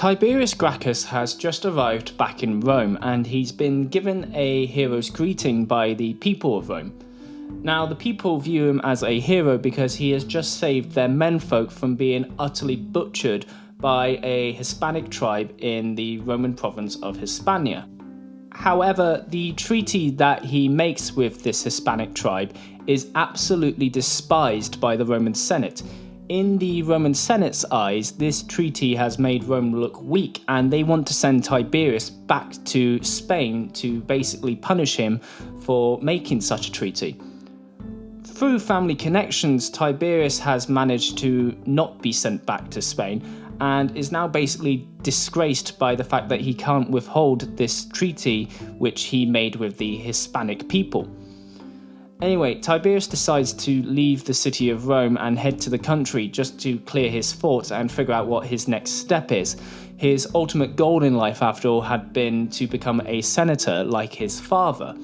Tiberius Gracchus has just arrived back in Rome, and he's been given a hero's greeting by the people of Rome. Now, the people view him as a hero because he has just saved their menfolk from being utterly butchered by a Hispanic tribe in the Roman province of Hispania. However, the treaty that he makes with this Hispanic tribe is absolutely despised by the Roman Senate. In the Roman Senate's eyes, this treaty has made Rome look weak, and they want to send Tiberius back to Spain to basically punish him for making such a treaty. Through family connections, Tiberius has managed to not be sent back to Spain and is now basically disgraced by the fact that he can't withhold this treaty which he made with the Hispanic people. Anyway, Tiberius decides to leave the city of Rome and head to the country just to clear his thoughts and figure out what his next step is. His ultimate goal in life, after all, had been to become a senator like his father.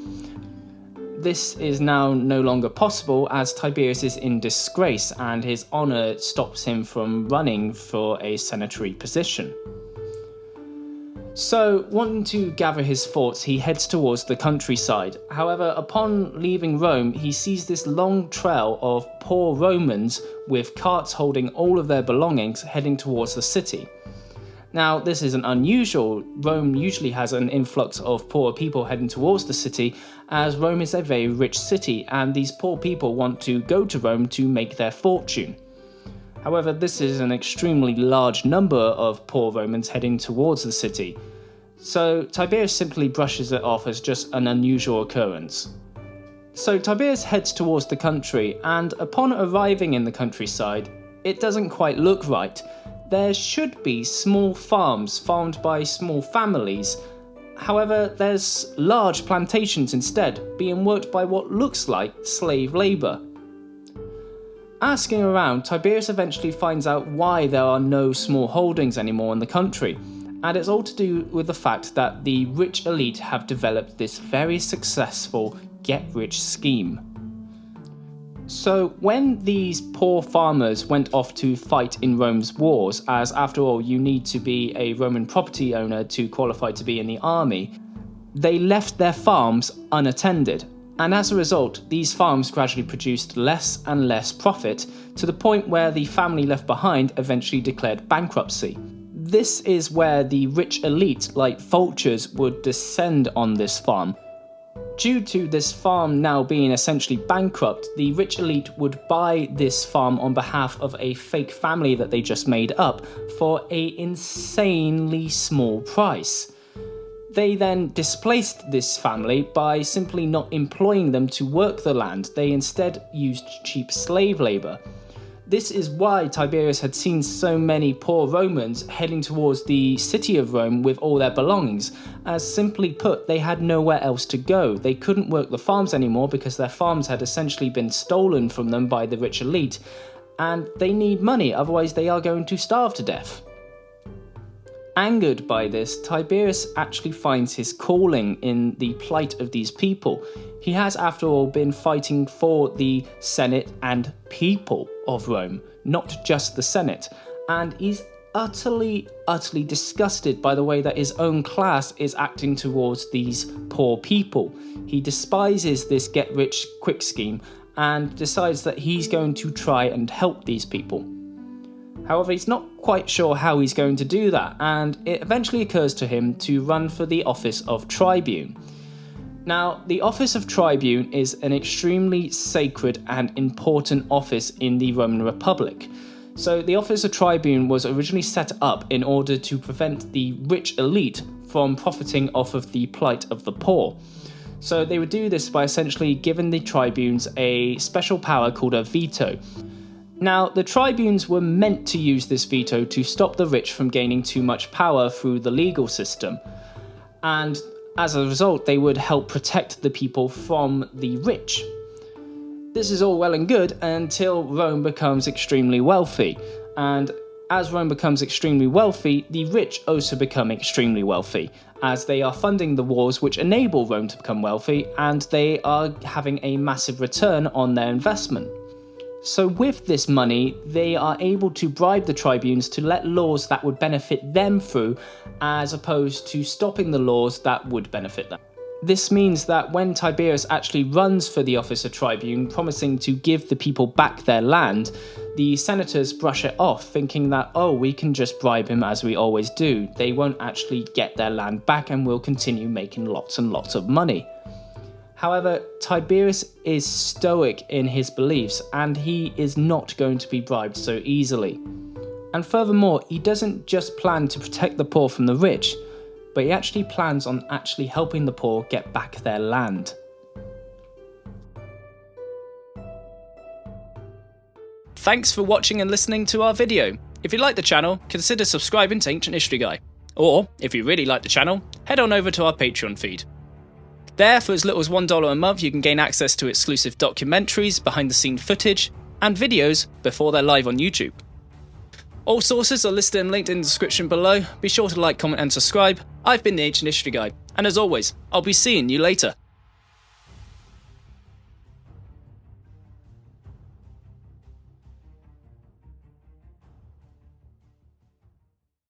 This is now no longer possible as Tiberius is in disgrace and his honour stops him from running for a senatory position. So, wanting to gather his thoughts, he heads towards the countryside. However, upon leaving Rome, he sees this long trail of poor Romans with carts holding all of their belongings heading towards the city. Now, this isn't unusual. Rome usually has an influx of poor people heading towards the city, as Rome is a very rich city, and these poor people want to go to Rome to make their fortune. However, this is an extremely large number of poor Romans heading towards the city, so Tiberius simply brushes it off as just an unusual occurrence. So Tiberius heads towards the country, and upon arriving in the countryside, it doesn't quite look right. There should be small farms farmed by small families. However, there's large plantations instead, being worked by what looks like slave labour. Asking around, Tiberius eventually finds out why there are no small holdings anymore in the country, and it's all to do with the fact that the rich elite have developed this very successful get-rich scheme. So when these poor farmers went off to fight in Rome's wars, as after all you need to be a Roman property owner to qualify to be in the army, they left their farms unattended. And as a result, these farms gradually produced less and less profit, to the point where the family left behind eventually declared bankruptcy. This is where the rich elite, like vultures, would descend on this farm. Due to this farm now being essentially bankrupt, the rich elite would buy this farm on behalf of a fake family that they just made up for an insanely small price. They then displaced this family by simply not employing them to work the land. They instead used cheap slave labour. This is why Tiberius had seen so many poor Romans heading towards the city of Rome with all their belongings, as simply put, they had nowhere else to go. They couldn't work the farms anymore because their farms had essentially been stolen from them by the rich elite, and they need money, otherwise they are going to starve to death. Angered by this, Tiberius actually finds his calling in the plight of these people. He has, after all, been fighting for the Senate and people of Rome, not just the Senate, and he's utterly disgusted by the way that his own class is acting towards these poor people. He despises this get-rich-quick scheme and decides that he's going to try and help these people. However, he's not quite sure how he's going to do that, and it eventually occurs to him to run for the office of tribune. Now, the office of tribune is an extremely sacred and important office in the Roman Republic. So the office of tribune was originally set up in order to prevent the rich elite from profiting off of the plight of the poor. So they would do this by essentially giving the tribunes a special power called a veto. Now, the tribunes were meant to use this veto to stop the rich from gaining too much power through the legal system, and as a result, they would help protect the people from the rich. This is all well and good until Rome becomes extremely wealthy, and as Rome becomes extremely wealthy, the rich also become extremely wealthy, as they are funding the wars which enable Rome to become wealthy, and they are having a massive return on their investment. So with this money, they are able to bribe the tribunes to let laws that would benefit them through, as opposed to stopping the laws that would benefit them. This means that when Tiberius actually runs for the office of tribune, promising to give the people back their land, the senators brush it off, thinking that, oh, we can just bribe him as we always do. They won't actually get their land back and will continue making lots and lots of money. However, Tiberius is stoic in his beliefs, and he is not going to be bribed so easily. And furthermore, he doesn't just plan to protect the poor from the rich, but he actually plans on actually helping the poor get back their land. Thanks for watching and listening to our video. If you like the channel, consider subscribing to Ancient History Guy. Or, if you really like the channel, head on over to our Patreon feed. There, for as little as $1 a month, you can gain access to exclusive documentaries, behind-the-scene footage, and videos before they're live on YouTube. All sources are listed and linked in the description below. Be sure to like, comment and subscribe. I've been the Ancient History Guy, and as always, I'll be seeing you later.